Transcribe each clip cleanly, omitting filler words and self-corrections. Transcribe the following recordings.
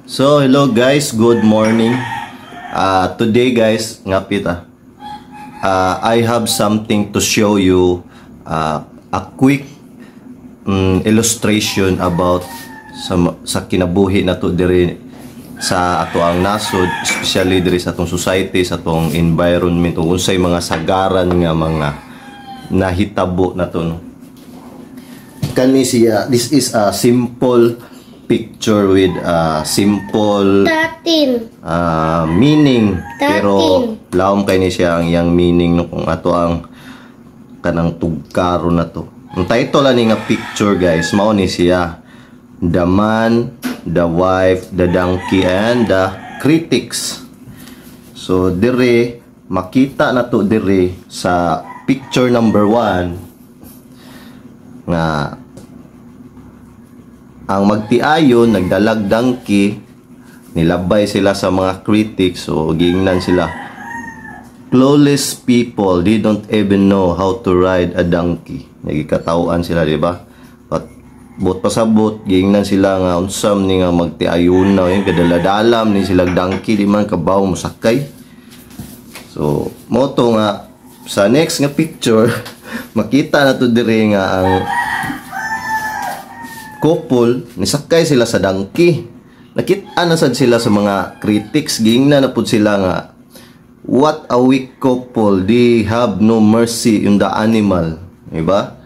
So, hello guys, good morning. Today guys, I have something to show you, a quick illustration about sa kinabuhi na to diri sa ato ang nasod, especially diri sa atong society, sa atong environment, ug unsay mga sagaran nga mga nahitabo na to, no? Kani siya, this is a simple picture with simple meaning, pero laom kay ni siya ang iyang meaning, no, kung ato ang kanang tugkaro na to. Ang title ani nga picture guys, mao ni siya, The Man, the Wife, the Donkey, and the Critics. So dire makita na to dire sa picture number 1 nga ang magtiayon nagdalag donkey, nilabay sila sa mga critics. So gingnan sila, clueless people, they don't even know how to ride a donkey. Nagikatawaan sila, di ba? At bot pasabot, gingnan sila nga unsam ni nga magtiayon na yung kadaladalam ni sila donkey, di man kabaw musakay. So moto nga sa next nga picture makita na to dire nga ang couple nisakay sila sa donkey. Nakita na sad sila sa mga critics, gingnan na pud sila nga, what a weak couple, they have no mercy in the animal, diba?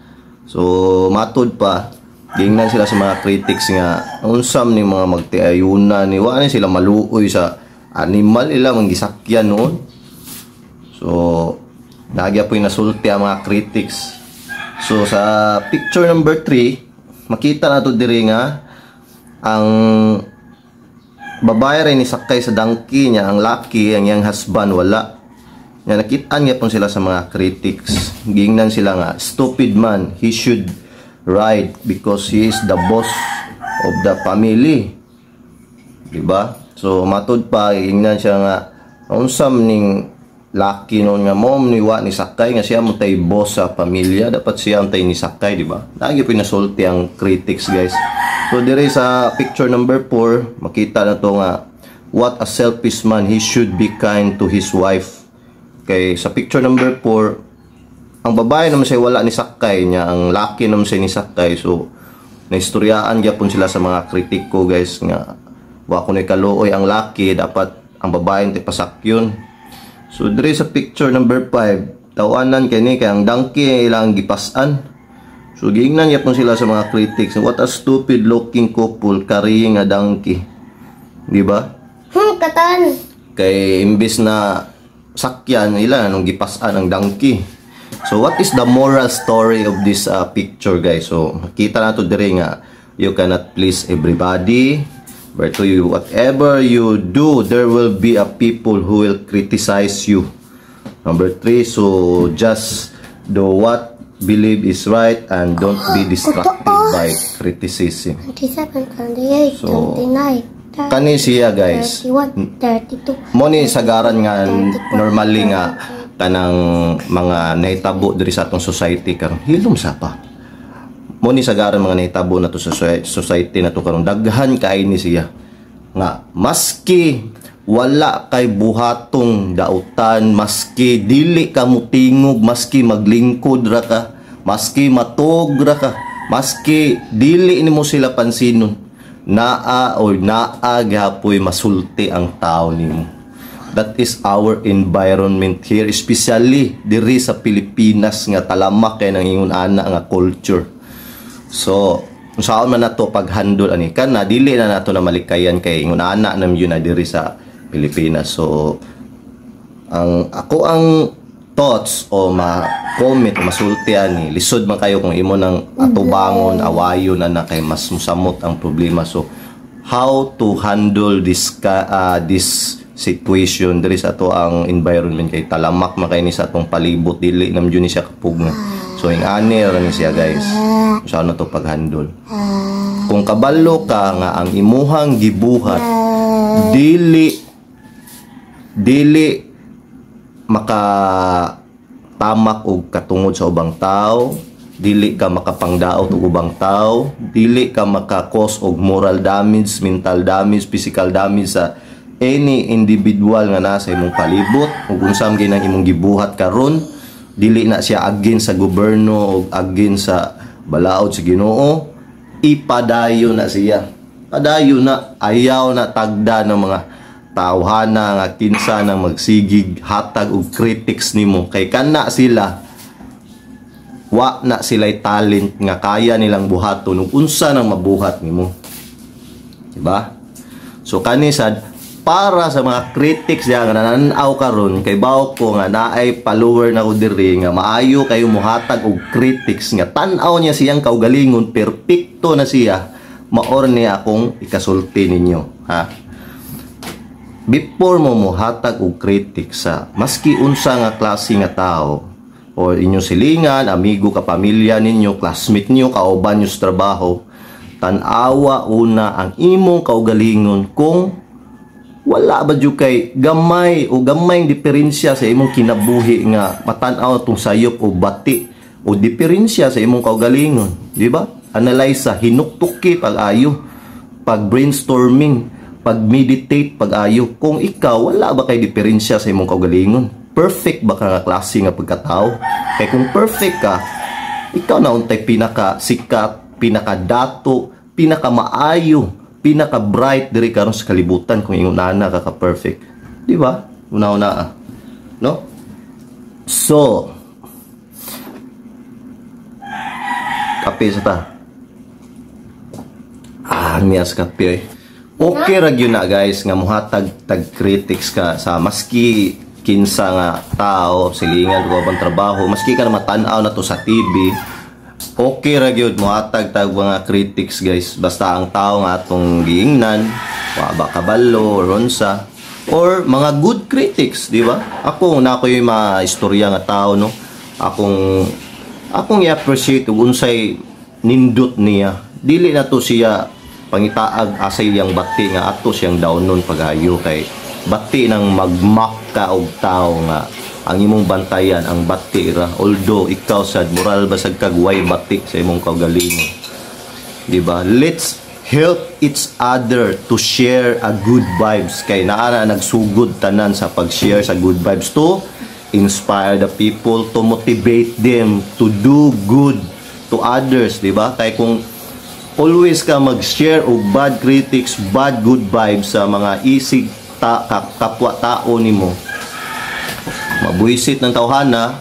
So matod pa, gingnan sila sa mga critics nga unsam ni mga magtiayuna ni wa ni sila maluoy sa animal ila manggisakyan noon. So nagya po'y nasulti ang mga critics. So sa picture number 3 makita na to diri nga ang babae rin isakay sa donkey niya, ang lucky, ang yang husband wala. Nga nakitaan niya pong sila sa mga critics. Gingnan sila nga, stupid man, he should ride because he is the boss of the family. Diba? So matod pa, gingnan siya nga, unsam ning lucky noon nga mom ni wa ni sakay nga siya mo tay boss sa pamilya, dapat siya ang tay ni sakay, di ba? Lagi pinasulti ang critics guys. So dire sa picture number 4 makita na to nga, what a selfish man, he should be kind to his wife. Kay sa picture number 4 ang babae naman siya wala ni sakay niya, ang lucky naman siya ni sakay. So naistoryaan gyapon sila sa mga kritiko guys nga wa kunoy kaluoy ang lucky, dapat ang babae tay pasakyon. So dire sa picture number 5 tawanan kani kay ang donkey ilang gipasan. So gingnan yapon sila sa mga critics, what a stupid looking couple carrying a donkey, di ba? Katan Kay imbis na sakyan ila nung gipasan ang donkey. So what is the moral story of this picture guys? So makita nato dire nga, you cannot please everybody, but to you, whatever you do, there will be a people who will criticize you. Number 3, so just do what believe is right and don't be distracted by criticism. 27, 28, So, 29, kani siya guys, 31, 32. mo ni sagaran nga normally nga kanang mga nahitabo diri sa atong society karon, hilom sa pa. Mo ni sagaran mga nahitabo na to sa society na to karon, daghan kay ni siya nga maski wala kay buhatong dautan, maski dili ka mutingog, maski maglingkod ra ka, maski matog ra ka, maski dili nimo sila pansinon, naa gapoy masulti ang tao nimo. That is our environment here, especially diri sa Pilipinas nga talamak kay nang ingon ana nga culture. So saan man nato pag-handle ani kana dili na nato na malikayan kay ingon ana nam yun na diri sa Pilipinas. So ang thoughts o ma-comment masulti ani, lisod man kayo kung imo nang atubangon awayon na kay mas musamot ang problema. So how to handle this situation diri sa ato ang environment, kay talamak man kay ni sa atong palibot, dili nam yun ni siya kapugna. So ingani ra ni siya guys, saan na to pag-handle. Kung kabalo ka nga ang imuhang gibuhat dili maka tamak og katungod sa ubang tao, dili ka makapangdaot og ubang tao, dili ka maka-cause og moral damage, mental damage, physical damage sa any individual nga nasa imong palibot. Ug unsam ginang imong gibuhat karon, dili na siya against sa gobyerno o against sa balaod sa Ginoo, ipadayon na siya. Padayon na, ayaw na tagda ng mga tawhana nga kinsa nang magsigig hatag og critics nimo, kay kana sila wa na sila'y talent nga kaya nilang buhaton ug unsa nang mabuhat nimo, diba? So kani sad para sa mga critics nga nananaw karon, kay bawo ko nga naay follower na ko diri nga maayo kayo muhatag og critics nga tan-aw niya siyang kaugalingon, perpekto na siya, maor niya akong ikasulti ninyo, ha? Before mo muhatag og critics sa maski unsa nga klase nga tao, o inyong silingan, amigo, kapamilya ninyo, classmate niyo, kauban niyo sa trabaho, tan-awa una ang imong kaugalingon kung wala ba jud kay gamay o gamayng diferensya sa imong kinabuhi nga matan-aw tong sayop o bati o diferensya sa imong kaugalingon, di ba? Analyze, hinuktuki pag-ayo, pag-brainstorming, pag-meditate pag-ayo, kung ikaw wala ba kay diferensya sa imong kaugalingon. Perfect ba ka nga klase nga pagkatao? Kaya kung perfect ka, ikaw na untay pinaka-sikat, pinaka-dato, pinaka-maayo, pinaka-bright diri karon sa kalibutan kung ingon na ka-perfect. Di ba? Una-una, no? So, kape sa ta. Miyas kape eh. Okay ra gyud na guys nga muhatag tag critics ka sa maski kinsa nga tao, silingan o bang trabaho, maski ka na matan-aw na to sa TV, okay ra gyud mohatag tag mga critics guys, basta ang tao nga atong giingnan, wa ba kabalo or unsa, or mga good critics, di ba? Ako na ko yung mga istorya nga tao, no, akong i-appreciate ug unsay nindot niya, dili na to siya pangitaag asay yang bati nga ato siyang dawnon pagayo, kay bati nang magmak ka og tao nga ang imong bantayan ang bati ra, although ikaw sad moral basag kag way bati sa imong kaugalingon, di ba? Let's help each other to share a good vibes, kay naa na nagsugod tanan sa pag-share sa good vibes to inspire the people, to motivate them to do good to others, di ba? Kay kung always ka mag-share og bad critics, bad good vibes sa mga isig kapwa tao nimo, mabuisit ng tawhana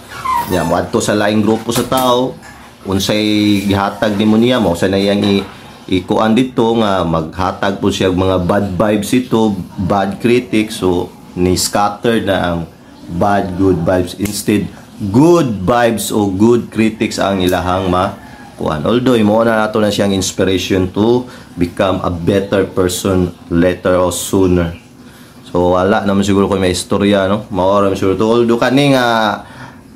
nya, moadto sa laing grupo sa tao, unsay gihatag nimo niya mo sa nayang ikuan dito nga maghatag po siya mga bad vibes, ito bad critics, so ni scatter na ang bad good vibes, instead good vibes o good critics ang ilahang kuan. Although imo na nato na siyang inspiration to become a better person later or sooner. So wala naman siguro ko may istorya, no, mawara siguro to, although kani nga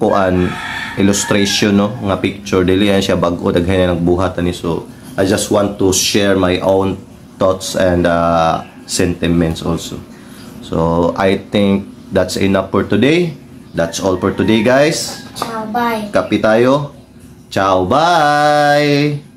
kuan illustration, no, nga picture dili yan siya bag-o daghan na nagbuhat ani. So I just want to share my own thoughts and sentiments also. So I think that's enough for today. That's all for today guys. Ciao, bye. Kapi tayo. Ciao, bye!